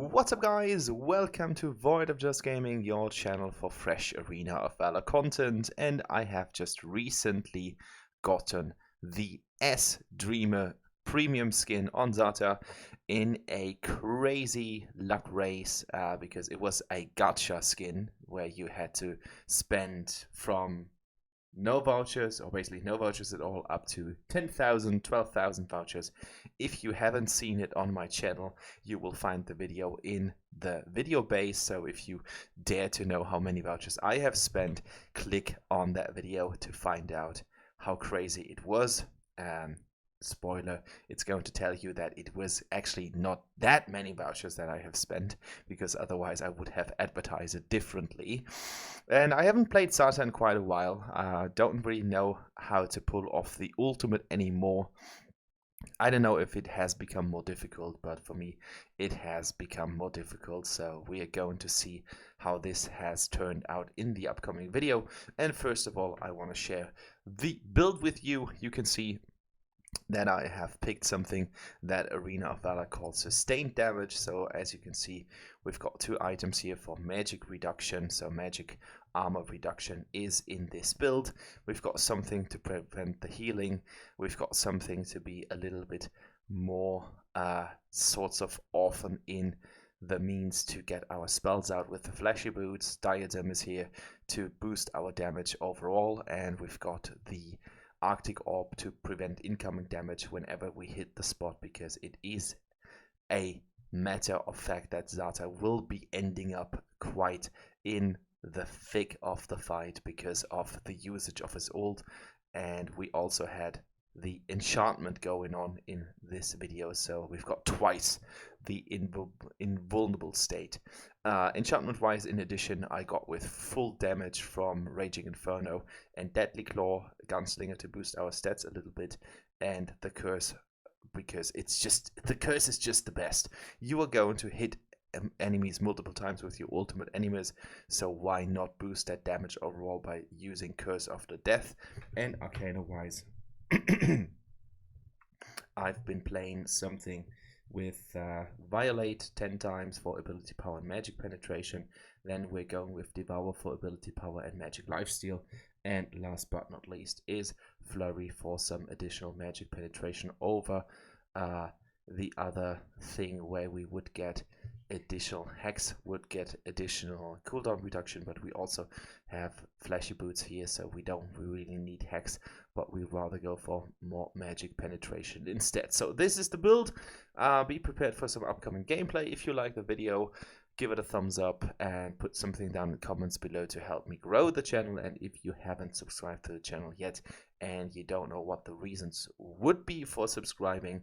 What's up guys, welcome to Void of Just Gaming, your channel for fresh Arena of Valor content, and I have just recently gotten the S-Dreamer premium skin on Zata in a crazy luck race because it was a gacha skin where you had to spend from no vouchers, or basically no vouchers at all, up to 10,000, 12,000 vouchers. If you haven't seen it on my channel, you will find the video in the video base. So if you dare to know how many vouchers I have spent, click on that video to find out how crazy it was. Spoiler, it's going to tell you that it was actually not that many vouchers that I have spent, because otherwise I would have advertised it differently. And I haven't played Zata in quite a while. Don't really know how to pull off the ultimate anymore. I don't know if it has become more difficult, but for me it has become more difficult. So we are going to see how this has turned out in the upcoming video. And first of all, I want to share the build with you. You can see that I have picked something that Arena of Valor calls sustained damage. So as you can see, we've got two items here for magic reduction. So magic armor reduction is in this build. We've got something to prevent the healing. We've got something to be a little bit more sorts of often in the means to get our spells out with the flashy boots. Diadem is here to boost our damage overall, and we've got the Arctic Orb to prevent incoming damage whenever we hit the spot, because it is a matter of fact that Zata will be ending up quite in the thick of the fight because of the usage of his ult. And we also had the enchantment going on in this video, so we've got twice the invulnerable state. Enchantment wise, in addition, I got with full damage from Raging Inferno and Deadly Claw, Gunslinger to boost our stats a little bit, and the curse, because the curse is just the best. You are going to hit enemies multiple times with your ultimate enemies, so why not boost that damage overall by using Curse of the Death? And Arcana wise, I've been playing something with Violate 10 times for ability power and magic penetration. Then we're going with Devour for ability power and magic lifesteal. And last but not least is Flurry for some additional magic penetration over the other thing where we would get additional Hex, would get additional cooldown reduction, but we also have flashy boots here, so we don't really need Hex, but we rather go for more magic penetration instead. So this is the build. Be prepared for some upcoming gameplay. If you like the video, give it a thumbs up and put something down in the comments below to help me grow the channel. And if you haven't subscribed to the channel yet and you don't know what the reasons would be for subscribing,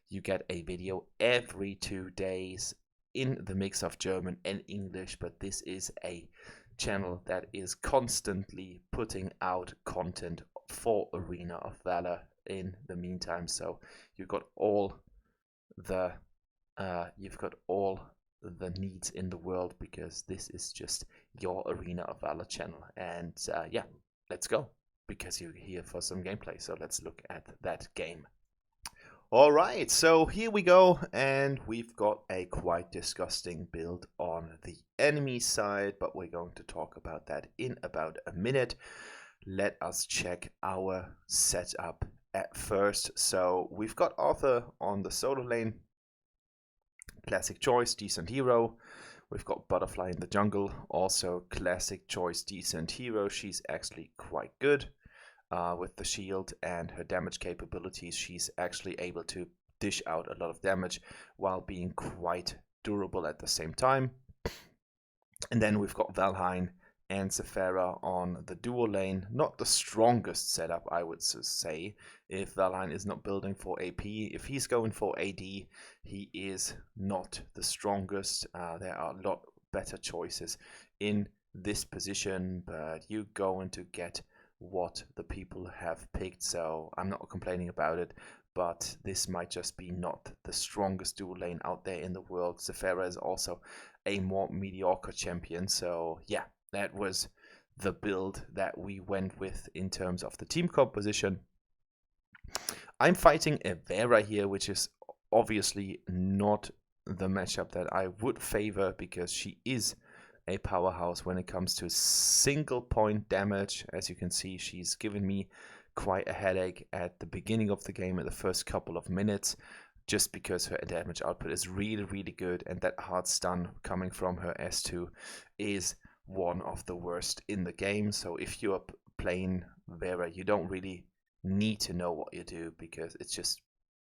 you get a video every 2 days in the mix of German and English, but this is a channel that is constantly putting out content for Arena of Valor in the meantime. So you've got all the needs in the world, because this is just your Arena of Valor channel. And yeah, let's go, because you're here for some gameplay. So let's look at that game. Alright, so here we go, and we've got a quite disgusting build on the enemy side, but we're going to talk about that in about a minute. Let us check our setup at first. So we've got Arthur on the solo lane, classic choice, decent hero. We've got Butterfly in the jungle, also classic choice, decent hero. She's actually quite good. With the shield and her damage capabilities, she's actually able to dish out a lot of damage while being quite durable at the same time. And then we've got Valheim and Sephara on the dual lane. Not the strongest setup, I would say, if Valheim is not building for AP. If he's going for AD, he is not the strongest. There are a lot better choices in this position, but you're going to get what the people have picked, so I'm not complaining about it, but this might just be not the strongest dual lane out there in the world. Sephara is also a more mediocre champion, so yeah, that was the build that we went with in terms of the team composition. I'm fighting a Vera here, which is obviously not the matchup that I would favor, because she is a powerhouse when it comes to single point damage. As you can see, she's given me quite a headache at the beginning of the game, in the first couple of minutes, just because her damage output is really, really good, and that hard stun coming from her S2 is one of the worst in the game. So if you're playing Vera, you don't really need to know what you do, because it's just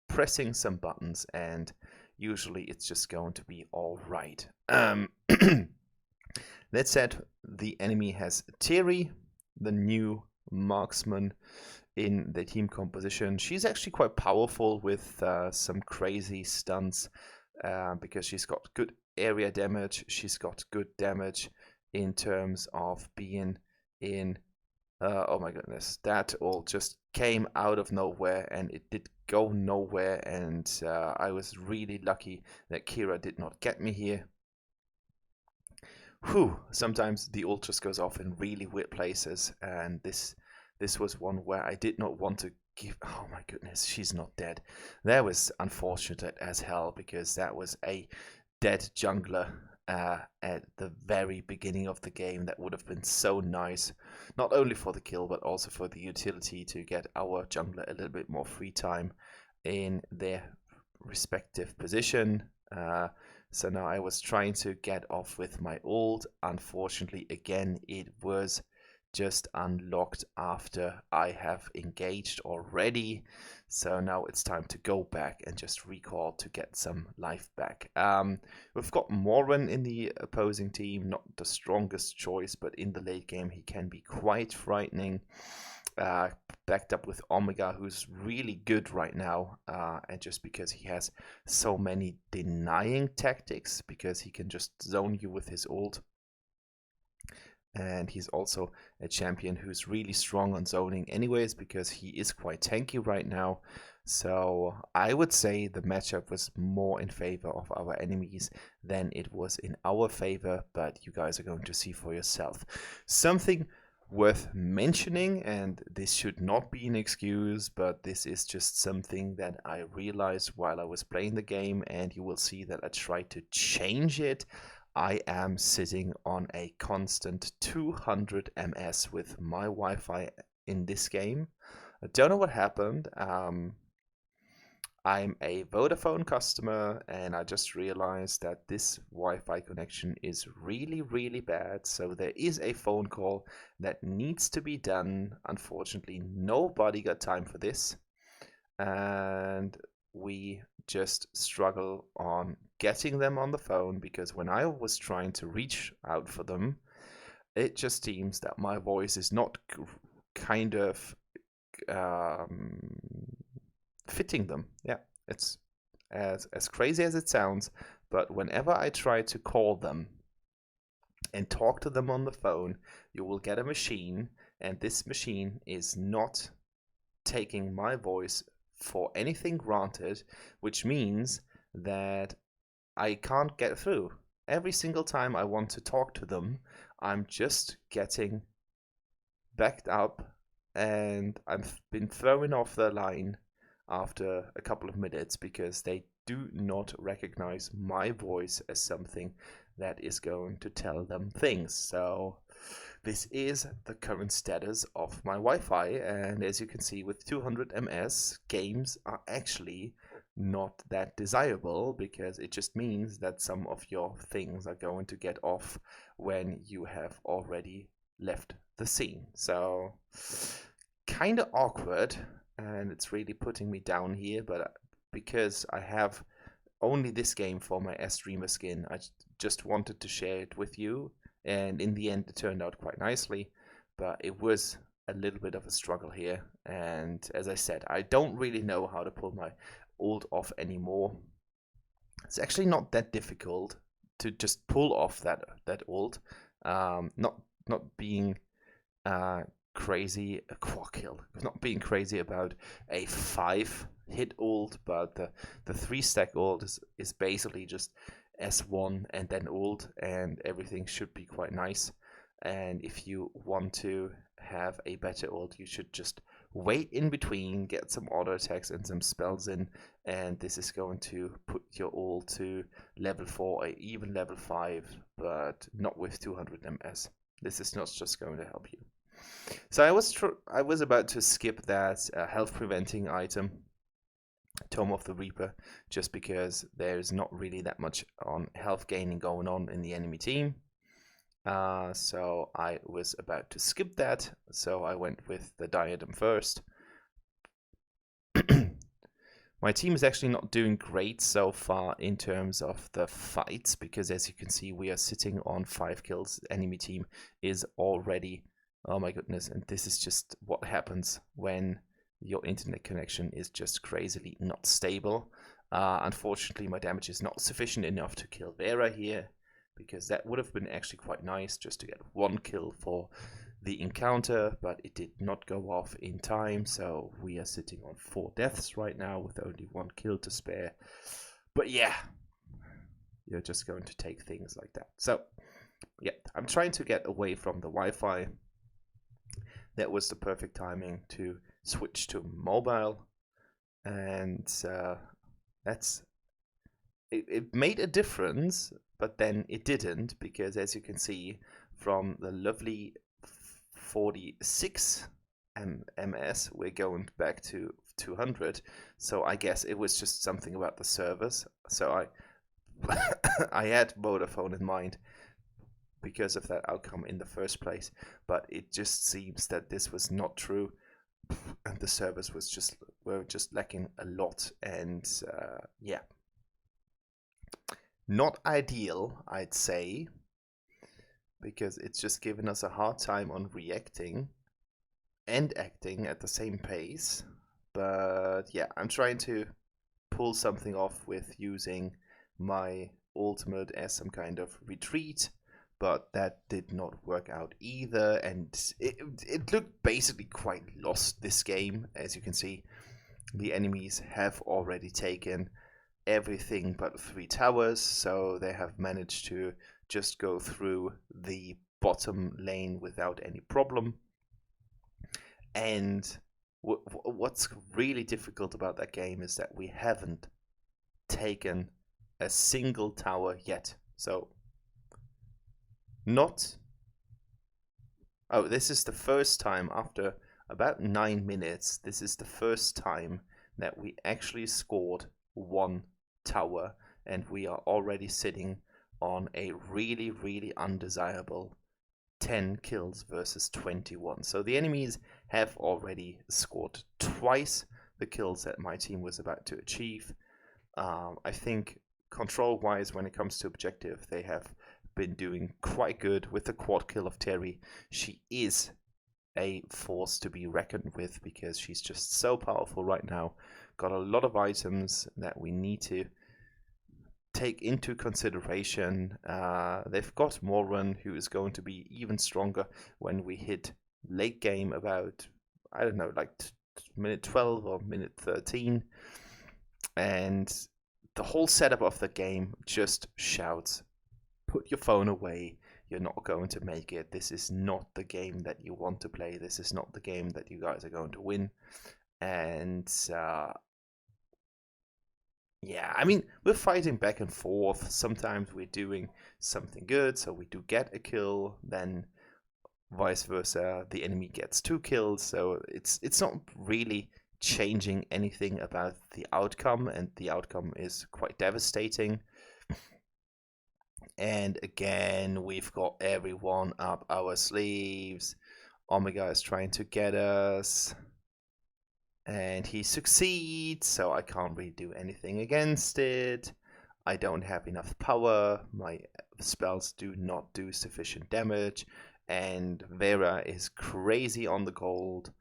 pressing some buttons and usually it's just going to be all right. That said, the enemy has Terry, the new marksman in the team composition. She's actually quite powerful with some crazy stunts, because she's got good area damage. She's got good damage in terms of being in... oh my goodness, that all just came out of nowhere, and it did go nowhere, and I was really lucky that Kira did not get me here. Whew, sometimes the ult just goes off in really weird places, and this was one where I did not want to give... Oh my goodness, she's not dead. That was unfortunate as hell, because that was a dead jungler at the very beginning of the game. That would have been so nice, not only for the kill, but also for the utility to get our jungler a little bit more free time in their respective position. So now I was trying to get off with my ult. Unfortunately, again, it was just unlocked after I have engaged already. So now it's time to go back and just recall to get some life back. We've got Morin in the opposing team, not the strongest choice, but in the late game he can be quite frightening. Backed up with Omega, who's really good right now, and just because he has so many denying tactics, because he can just zone you with his ult. And he's also a champion who's really strong on zoning anyways, because he is quite tanky right now. So I would say the matchup was more in favor of our enemies than it was in our favor, but you guys are going to see for yourself. Something worth mentioning, and this should not be an excuse, but this is just something that I realized while I was playing the game, and you will see that I tried to change it. I am sitting on a constant 200 ms with my Wi-Fi in this game. I don't know what happened. I'm a Vodafone customer, and I just realized that this Wi-Fi connection is really, really bad. So there is a phone call that needs to be done. Unfortunately, nobody got time for this, and we just struggle on getting them on the phone, because when I was trying to reach out for them, it just seems that my voice is not kind of fitting them. Yeah, it's as crazy as it sounds, but whenever I try to call them and talk to them on the phone, you will get a machine, and this machine is not taking my voice for anything granted, which means that I can't get through. Every single time I want to talk to them, I'm just getting backed up, and I've been thrown off the line after a couple of minutes, because they do not recognize my voice as something that is going to tell them things. So this is the current status of my Wi-Fi, and as you can see, with 200 ms, games are actually not that desirable, because it just means that some of your things are going to get off when you have already left the scene. So kind of awkward, and it's really putting me down here, but because I have only this game for my S-Dreamer skin, I just wanted to share it with you, and in the end it turned out quite nicely, but it was a little bit of a struggle here, and as I said, I don't really know how to pull my ult off anymore. It's actually not that difficult to just pull off that ult, not being crazy, a quad kill, not being crazy about a 5-hit ult, but the 3-stack ult is basically just S1 and then ult, and everything should be quite nice. And if you want to have a better ult. You should just wait in between, get some auto attacks and some spells in, and this is going to put your ult to level 4 or even level 5, but not with 200 MS. This is not just going to help you. So I was about to skip that health preventing item, Tome of the Reaper, just because there's not really that much on health gaining going on in the enemy team. So I was about to skip that, so I went with the diadem first. My team is actually not doing great so far in terms of the fights, because as you can see, we are sitting on 5 kills. The enemy team is already, oh my goodness, and this is just what happens when your internet connection is just crazily not stable. Unfortunately, my damage is not sufficient enough to kill Vera here, because that would have been actually quite nice just to get 1 kill for the encounter, but it did not go off in time, so we are sitting on 4 deaths right now with only 1 kill to spare. But yeah, you're just going to take things like that. So yeah, I'm trying to get away from the Wi-Fi. That was the perfect timing to switch to mobile, and it made a difference, but then it didn't, because as you can see from the lovely 46 ms, we're going back to 200. So I guess it was just something about the servers. So I had Vodafone in mind because of that outcome in the first place, but it just seems that this was not true, and the servers were just lacking a lot, and yeah, not ideal, I'd say, because it's just given us a hard time on reacting and acting at the same pace. But yeah, I'm trying to pull something off with using my ultimate as some kind of retreat, but that did not work out either, and it looked basically quite lost, this game. As you can see, the enemies have already taken everything but 3 towers, so they have managed to just go through the bottom lane without any problem. And what's really difficult about that game is that we haven't taken a single tower yet. So this is the first time after about 9 minutes, this is the first time that we actually scored 1 tower, and we are already sitting on a really, really undesirable 10 kills versus 21. So the enemies have already scored twice the kills that my team was about to achieve. I think control-wise, when it comes to objective, they have been doing quite good with the quad kill of Terry. She is a force to be reckoned with, because she's just so powerful right now. Got a lot of items that we need to take into consideration. They've got Moran, who is going to be even stronger when we hit late game, about, I don't know, like minute 12 or minute 13. And the whole setup of the game just shouts, put your phone away, you're not going to make it. This is not the game that you want to play. This is not the game that you guys are going to win. And yeah, I mean, we're fighting back and forth. Sometimes we're doing something good, so we do get a kill, then vice versa, the enemy gets 2 kills. So it's not really changing anything about the outcome, and the outcome is quite devastating. And again, we've got everyone up our sleeves. Omega is trying to get us, and he succeeds, so I can't really do anything against it. I don't have enough power, my spells do not do sufficient damage, and Vera is crazy on the gold.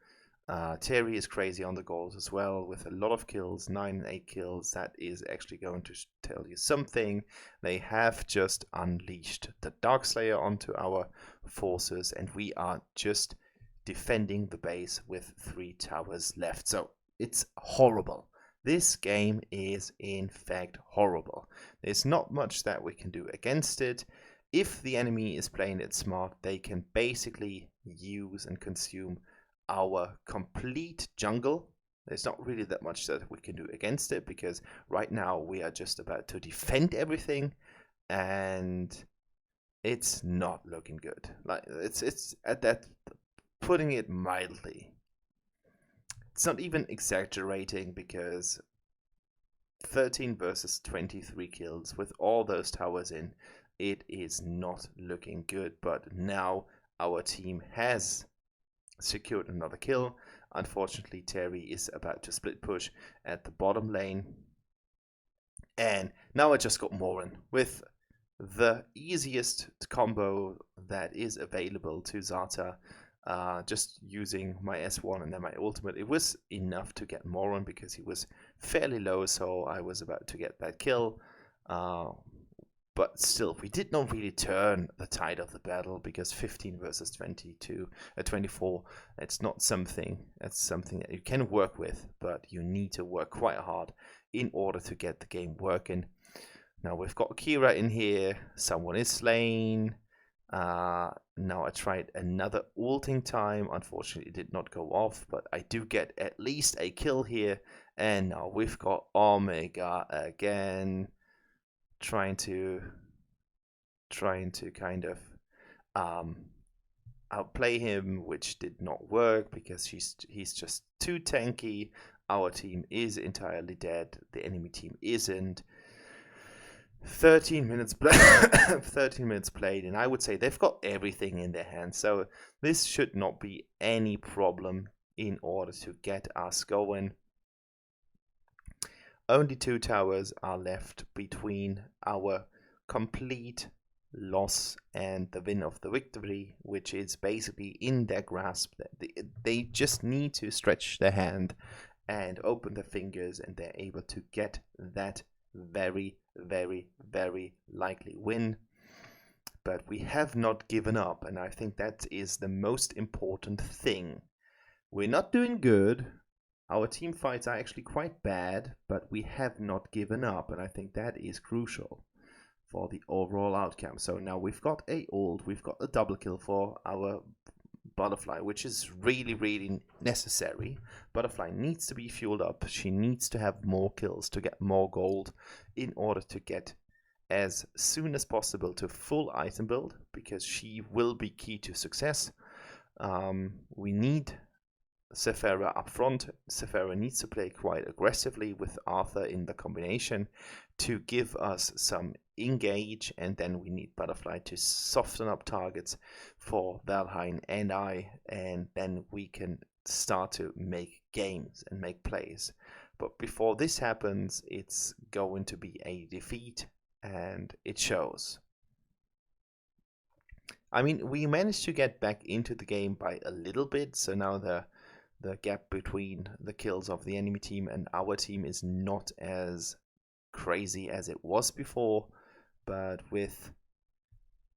Terry is crazy on the gold as well, with a lot of kills, 9 and 8 kills. That is actually going to tell you something. They have just unleashed the Darkslayer onto our forces, and we are just defending the base with 3 towers left. So it's horrible. This game is in fact horrible. There's not much that we can do against it. If the enemy is playing it smart, they can basically use and consume our complete jungle. There's not really that much that we can do against it, because right now we are just about to defend everything, and it's not looking good. Like, it's at that, putting it mildly. It's not even exaggerating, because 13 versus 23 kills with all those towers in, it is not looking good. But now our team has secured another kill. Unfortunately, Terry is about to split push at the bottom lane. And now I just got Morin with the easiest combo that is available to Zata. Just using my S1 and then my ultimate. It was enough to get Morin because he was fairly low, so I was about to get that kill. But still, we did not really turn the tide of the battle, because 15 versus 24, it's not something, that's something that you can work with, but you need to work quite hard in order to get the game working. Now we've got Kira in here, someone is slain. Now I tried another ulting time, unfortunately it did not go off, but I do get at least a kill here. And now we've got Omega again, trying to kind of outplay him, which did not work because he's just too tanky. Our team is entirely dead, the enemy team isn't. 13 minutes 13 minutes played, and I would say they've got everything in their hands, so this should not be any problem in order to get us going. Only 2 towers are left between our complete loss and the win of the victory, which is basically in their grasp. They just need to stretch their hand and open their fingers, and they're able to get that very, very, very likely win. But we have not given up, and I think that is the most important thing. We're not doing good. Our team fights are actually quite bad, but we have not given up, and I think that is crucial for the overall outcome. So now we've got a ult, we've got a double kill for our Butterfly, which is really, really necessary. Butterfly needs to be fueled up. She needs to have more kills to get more gold in order to get as soon as possible to full item build, because she will be key to success. We need Sephara up front. Sephara needs to play quite aggressively with Arthur in the combination to give us some engage, and then we need Butterfly to soften up targets for Valheim and I, and then we can start to make games and make plays. But before this happens, it's going to be a defeat, and it shows. I mean, we managed to get back into the game by a little bit, so now the gap between the kills of the enemy team and our team is not as crazy as it was before. But with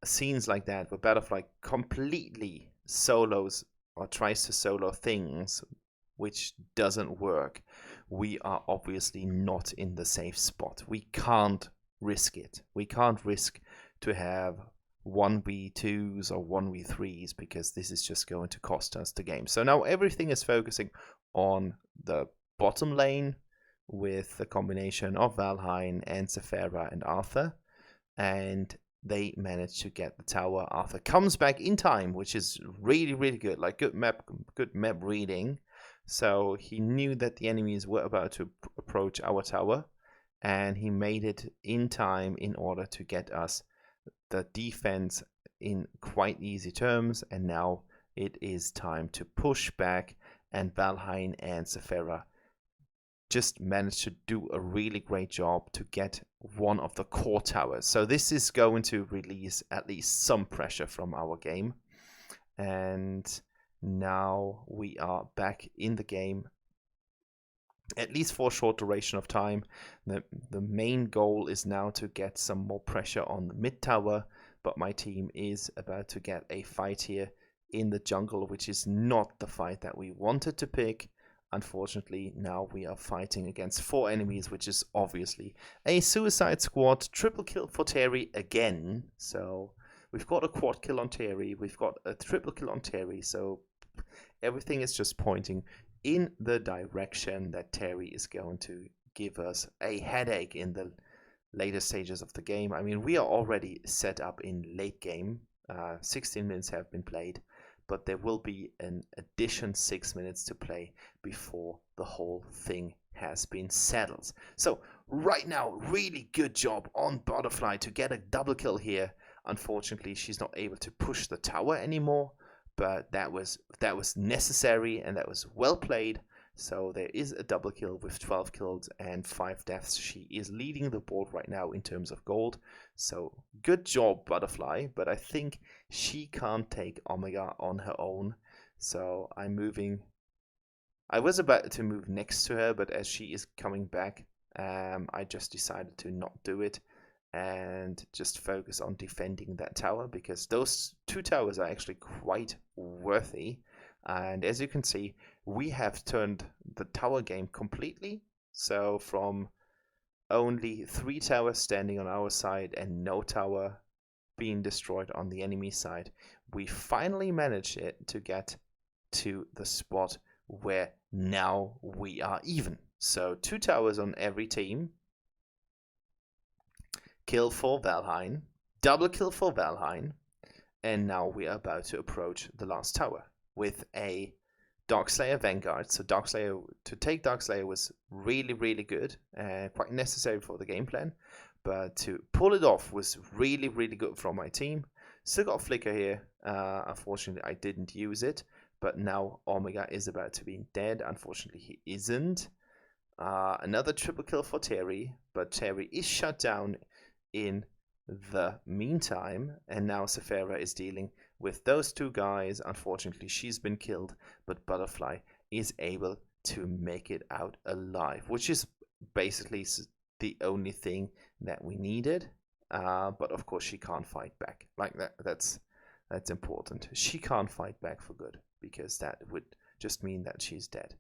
scenes like that, where Butterfly completely solos or tries to solo things, which doesn't work, we are obviously not in the safe spot. We can't risk it. We can't risk to have 1v2s or 1v3s, because this is just going to cost us the game. So now everything is focusing on the bottom lane with the combination of Valheim and Sephara and Arthur, and they manage to get the tower. Arthur comes back in time, which is really, really good, like good map reading. So he knew that the enemies were about to approach our tower, and he made it in time in order to get us the defense in quite easy terms. And now it is time to push back, and Valheim and Sephara just managed to do a really great job to get one of the core towers. So this is going to release at least some pressure from our game, and now we are back in the game, at least for a short duration of time. The main goal is now to get some more pressure on the mid tower, but my team is about to get a fight here in the jungle, which is not the fight that we wanted to pick. Unfortunately, now we are fighting against 4 enemies, which is obviously a suicide squad. Triple kill for Terry again. So We've got a quad kill on Terry. We've got a triple kill on Terry. So everything is just pointing in the direction that Terry is going to give us a headache in the later stages of the game. I mean, we are already set up in late game. 16 minutes have been played, but there will be an addition 6 minutes to play before the whole thing has been settled. So right now, really good job on Butterfly to get a double kill here. Unfortunately, she's not able to push the tower anymore, but that was necessary and that was well played. So there is a double kill with 12 kills and 5 deaths. She is leading the board right now in terms of gold. So good job, Butterfly, but I think she can't take Omega on her own. So I'm moving. I was about to move next to her, but as she is coming back, I just decided to not do it and just focus on defending that tower, because those 2 towers are actually quite worthy. And as you can see, we have turned the tower game completely. So from only 3 towers standing on our side and no tower being destroyed on the enemy side, we finally managed it to get to the spot where now we are even. So 2 towers on every team. Kill for Valheim, double kill for Valheim, and now we are about to approach the last tower with a Darkslayer Vanguard. So Darkslayer, to take Darkslayer was really, really good and quite necessary for the game plan, but to pull it off was really, really good from my team. Still got a Flicker here. Unfortunately, I didn't use it, but now Omega is about to be dead. Unfortunately, he isn't. Another triple kill for Terry, but Terry is shut down in the meantime, and now Sephira is dealing with those 2 guys. Unfortunately, she's been killed, but Butterfly is able to make it out alive, which is basically the only thing that we needed. But of course, she can't fight back like that. That's important. She can't fight back for good, because that would just mean that she's dead.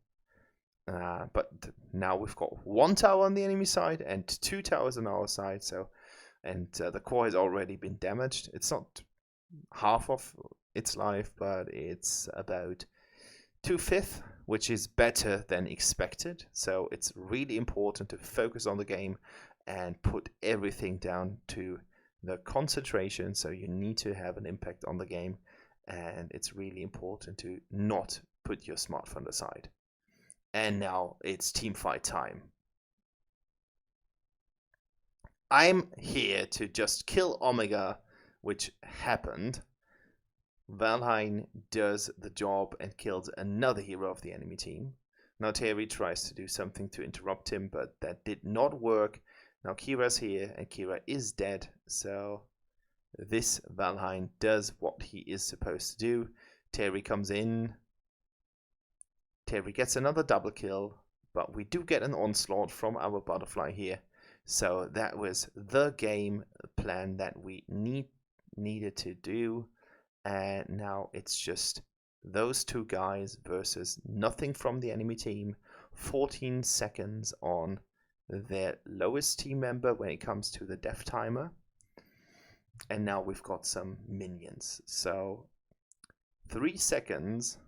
But now we've got 1 tower on the enemy side and 2 towers on our side. So. And the core has already been damaged. It's not half of its life, but it's about 2/5, which is better than expected. So it's really important to focus on the game and put everything down to the concentration. So you need to have an impact on the game, and it's really important to not put your smartphone aside. And now it's team fight time. I'm here to just kill Omega, which happened. Valheim does the job and kills another hero of the enemy team. Now Terry tries to do something to interrupt him, but that did not work. Now Kira's here, and Kira is dead. So this Valheim does what he is supposed to do. Terry comes in. Terry gets another double kill, but we do get an onslaught from our Butterfly here. So that was the game plan that we needed to do. And now it's just those 2 guys versus nothing from the enemy team. 14 seconds on their lowest team member when it comes to the death timer. And now we've got some minions. So 3 seconds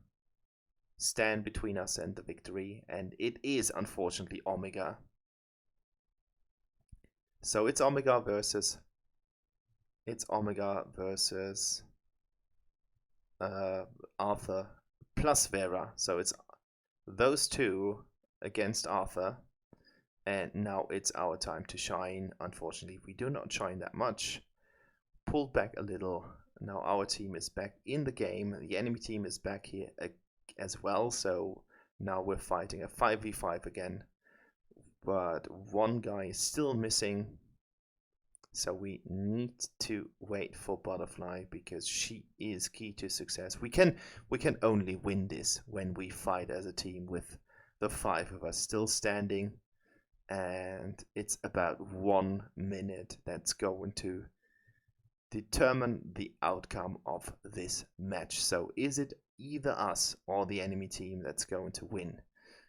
stand between us and the victory. And it is unfortunately Omega. So it's Omega versus Arthur plus Vera. So it's those 2 against Arthur, and now it's our time to shine. Unfortunately, we do not shine that much. Pulled back a little. Now our team is back in the game. The enemy team is back here as well. So now we're fighting a 5v5 again. But 1 guy is still missing, so we need to wait for Butterfly, because she is key to success. We can only win this when we fight as a team with the 5 of us still standing, and it's about 1 minute that's going to determine the outcome of this match. So is it either us or the enemy team that's going to win?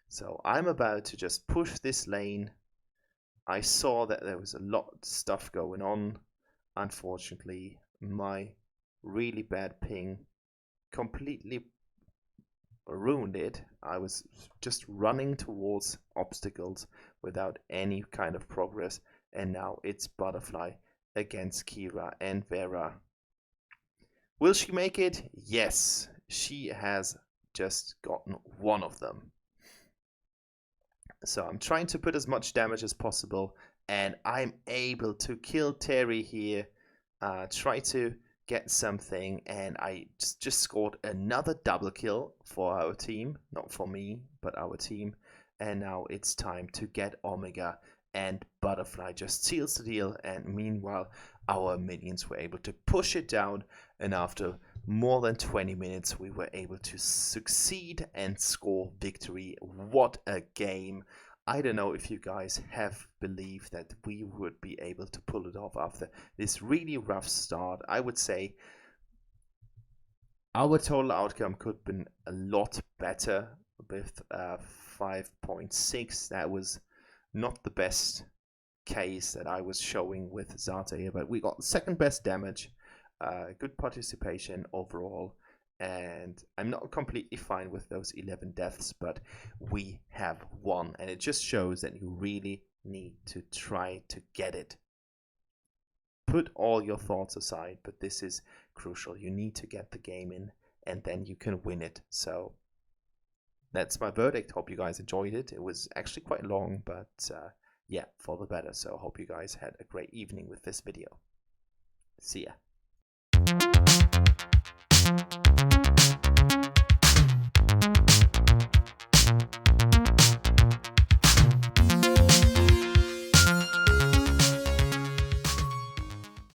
So I'm about to just push this lane. I saw that there was a lot of stuff going on. Unfortunately, my really bad ping completely ruined it. I was just running towards obstacles without any kind of progress, and now it's Butterfly against Kira and Vera. Will she make it? Yes, she has just gotten one of them. So I'm trying to put as much damage as possible, and I'm able to kill Terry here, try to get something, and I just scored another double kill for our team, not for me, but our team. And now it's time to get Omega, and Butterfly just seals the deal, and meanwhile our minions were able to push it down, and after more than 20 minutes we were able to succeed and score victory. What a game! I don't know if you guys have believed that we would be able to pull it off after this really rough start. I would say our total outcome could have been a lot better with 5.6. That was not the best case that I was showing with Zata here, but we got second best damage, good participation overall, and I'm not completely fine with those 11 deaths, but we have won, and it just shows that you really need to try to get it. Put all your thoughts aside, but this is crucial. You need to get the game in, and then you can win it. So that's my verdict. Hope you guys enjoyed it. It was actually quite long, but yeah, for the better. So hope you guys had a great evening with this video. See ya.